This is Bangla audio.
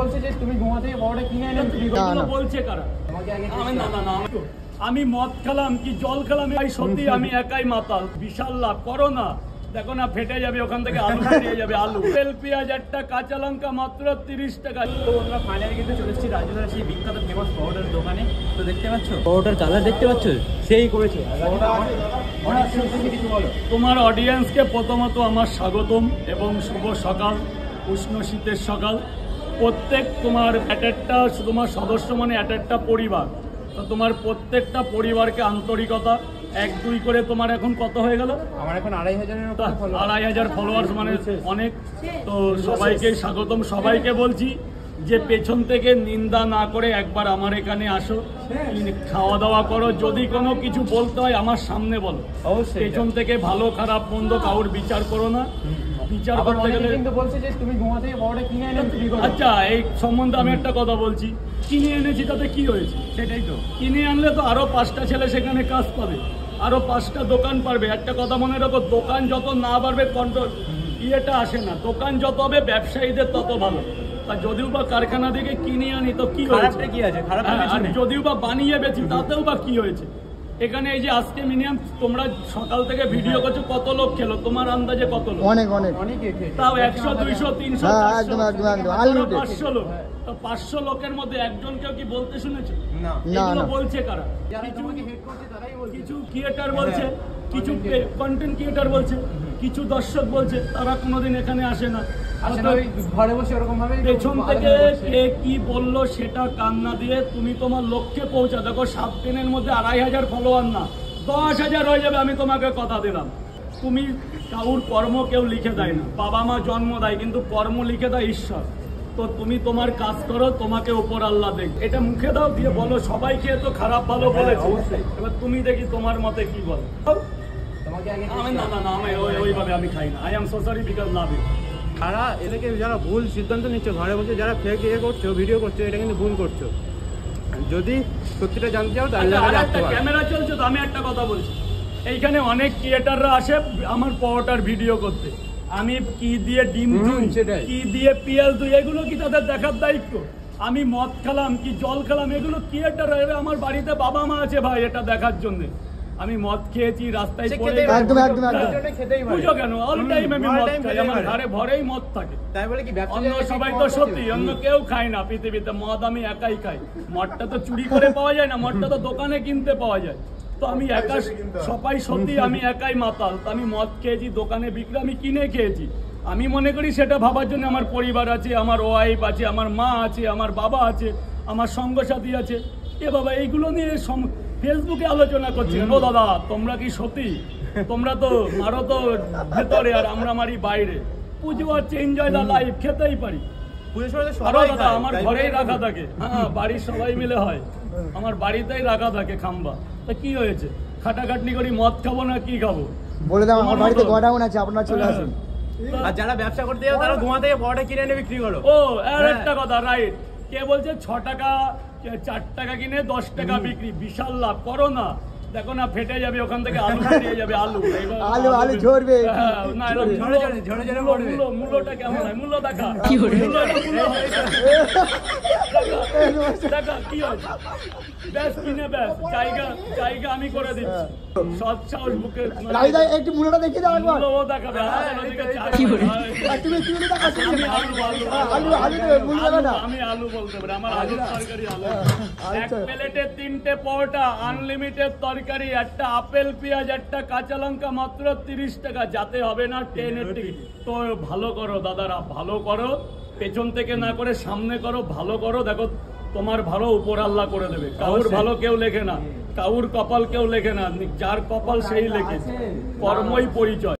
বলছে যে তুমি গোয়া থেকে বড়টা কিনে এনে বলছে কারা? আমি মদ খেলাম কি জল খেলাম ভাই, সত্যি আমি একাই মাতাল। বিশাল লাভ করো না, দেখো না ফেটে যাবে, ওখান থেকে আলু বেরিয়ে যাবে। আলু তেল পেঁয়াজ একটা কাঁচা লঙ্কা মাত্র 30 টাকা। তো আমরা ফাইনালি কিন্তু চলে এসেছি রাজুদার সেই বিখ্যাত ফেমাস পাউডার দোকানে। তো দেখতে পাচ্ছ পাউডার কালার দেখতে পাচ্ছ, সেই করেছে। কিছু বলো তোমার অডিয়েন্সকে। প্রথমত আমার স্বাগতম এবং শুভ সকাল, উষ্ণ শীতের সকাল। প্রত্যেক তোমার একটা তোমার সদস্য মানে একটা পরিবার, তো তোমার প্রত্যেকটা পরিবারকে আন্তরিকতা। 1-2 করে তোমার এখন কত হয়ে গেল? আমার এখন 2500 ফলোয়ার্স, মানে অনেক। তো সবাইকে স্বাগতম। সবাইকে বলছি যে পেছন থেকে নিন্দা না করে একবার আমার এখানে আসো, খাওয়া দাওয়া করো। যদি কোনো কিছু বলতে হয় আমার সামনে বলো, অবশ্যই। পেছন থেকে ভালো খারাপ মন্দ কাউর বিচার করো না। বিচার করতে গেলে কিন্তু বলছে যে তুমি গোয়া থেকে বড়টা কিনে এনে বিক্রি করো। আচ্ছা, এই সম্বন্ধে আমি একটা কথা বলছি। কিনে এনেছি তাতে কি হয়েছে? সেটাই তো, কিনে আনলে তো আরো 5টা ছেলে সেখানে কাজ পাবে, আরো 5টা দোকান পারবে। একটা কথা মনে রাখো, দোকান যত না বাড়বে কন্ট্রোল ইয়েটা আসে না। দোকান যত হবে ব্যবসায়ীদের তত ভালো। আর যদিও বা কারখানা থেকে কিনে আনি তো কি হয়েছে? কি আছে খারাপ? আর যদিও বা বানিয়ে বেচি তাতেও বা কি হয়েছে? এখানে এই যে আজকে মিনিমাম তোমরা সকাল থেকে ভিডিও করছো, কত লোক খেলো তোমার আন্দাজে? কত লোক? অনেক তাও 100, 200, 300, 500 লোক। তো 500 লোকের মধ্যে একজনকেও কি বলতে শুনেছো? না। বলছে কারা? কিছু ক্রিয়েটার বলছে, কিছু কন্টেন্ট ক্রিয়েটার বলছে, কিছু দর্শক বলছে। তারা কোনোদিন এখানে আসে না। ঘরে বসে ওরকম ভাবে পেছন থেকে কে কি বললো সেটা কান্না দিয়ে তুমি তোমার লক্ষ্যে পৌঁছা। দেখো 7 দিনের মধ্যে 2500 ফলোয়ার না 10,000 হয়ে যাবে, আমি তোমাকে কথা দিলাম। তুমি কাউর কর্ম কেউ লিখে দেয় না, বাবা মা জন্ম দেয়, কিন্তু কর্ম লিখে দেয় ঈশ্বর। তো তুমি তোমার কাজ করো, তোমাকে উপর আল্লাহ দেখ। এটা মুখে দাও, দিয়ে বলো সবাইকে তো খারাপ ভালো বলেছে। এবার তুমি দেখি তোমার মতে কি বলো। আমি ওইভাবে আমি খাই না। I am so sorry because love you. তারা এদেরকে যারা ভুল সিদ্ধান্ত নিচ্ছে, ঘরে বসে যারা ফেক করছো, ভিডিও করছো, এটা কিন্তু ভুল করছো। যদি সত্যিটা জানতে চাও তাহলে ক্যামেরা চলছে তো আমি একটা কথা বলছি। এইখানে অনেক ক্রিয়েটাররা আসে আমার পরোটার ভিডিও করতে। আমি কি দিয়ে ডিম দুই, কি দিয়ে পেঁয়াজ দুই, এগুলো কি তাদের দেখার দায়িত্ব? আমি মদ খেলাম কি জল খেলাম, এগুলো ক্রিয়েটার। আমার বাড়িতে বাবা মা আছে ভাই এটা দেখার জন্য। আমি মদ খেয়েছি, রাস্তায় পড়ে বুঝো কেন? অল টাইম আমি মদ খাই, আমার ঘরে ভরেই মদ থাকে। তাই বলে কি অন্য সবাই তো সত্যি, অন্য কেউ খায় না পৃথিবীতে। মদ আমি একাই খাই। মদটা তো চুরি করে পাওয়া যায় না, মদটা তো দোকানে কিনতে পাওয়া যায়। তো আমি একা, সবাই সত্যি আমি একাই মাতাল। তো আমি মদ খেয়েছি, দোকানে বিক্রি আমি কিনে খেয়েছি। আমি মনে করি সেটা ভাবার জন্য আমার পরিবার আছে, আমার ওয়াইফ আছে, আমার মা আছে, আমার বাবা আছে, আমার সঙ্গসাথী আছে। এ বাবা এইগুলো নিয়ে ফেসবুকে আলোচনা করছি। ও দাদা তোমরা কি সত্যি? তোমরা তো মারো তো ভেতরে আর আমরা মারি বাইরে। পুজো হচ্ছে, এনজয় দা লাইফ, খেতেই পারি। দাদা আমার ঘরেই রাখা থাকে, হ্যাঁ বাড়ির সবাই মিলে হয়, আমার বাড়িতেই রাখা থাকে খাম্বা। তা কি হয়েছে? খাটাখাটনি করি মদ খাবো না কি খাবো? বলে দাও আমার বাড়িতে গোডাউন আছে, আপনারা চলে আসুন। আর যারা ব্যবসা করতে যাও তারা গোয়া থেকে বড়টা কিনে এনে বিক্রি করো। ও আর একটা কথা, রাইট। কে বলছে 6 টাকা 4 টাকা কিনে 10 টাকা বিক্রি? বিশাল লাভ করো না, দেখো না ফেটে যাবে, ওখান থেকে আলু বেরিয়ে যাবে। আলু ঝরবে না, মূল্যটা কেমন হয়? মূল্য দেখা দেখা কি হয়? ব্যাস কিনে ব্যাস, জায়গা আমি করে দিচ্ছি। সৎ সাহস বুকে একটু মূল্যটা দেখিয়ে দাও একবার। মূল্য দেখাবে। আমি আলু বলতে পারি, আমার আলুর তরকারি আলু। এক প্লেটে 3টে পরোটা, আনলিমিটেড তরকারি, একটা আপেল পেঁয়াজ, একটা কাঁচা লঙ্কা মাত্র 30 টাকা। যাতে হবে না ট্রেনের টিকিট। তো ভালো করো দাদারা, ভালো করো, পেছন থেকে না করে সামনে করো, ভালো করো। দেখো তোমার ভালো উপর আল্লাহ করে দেবে। কাউর ভালো কেউ লেখে না, কাউর কপাল কেউ লেখে না, যার কপাল সেই লেখে। কর্মই পরিচয়।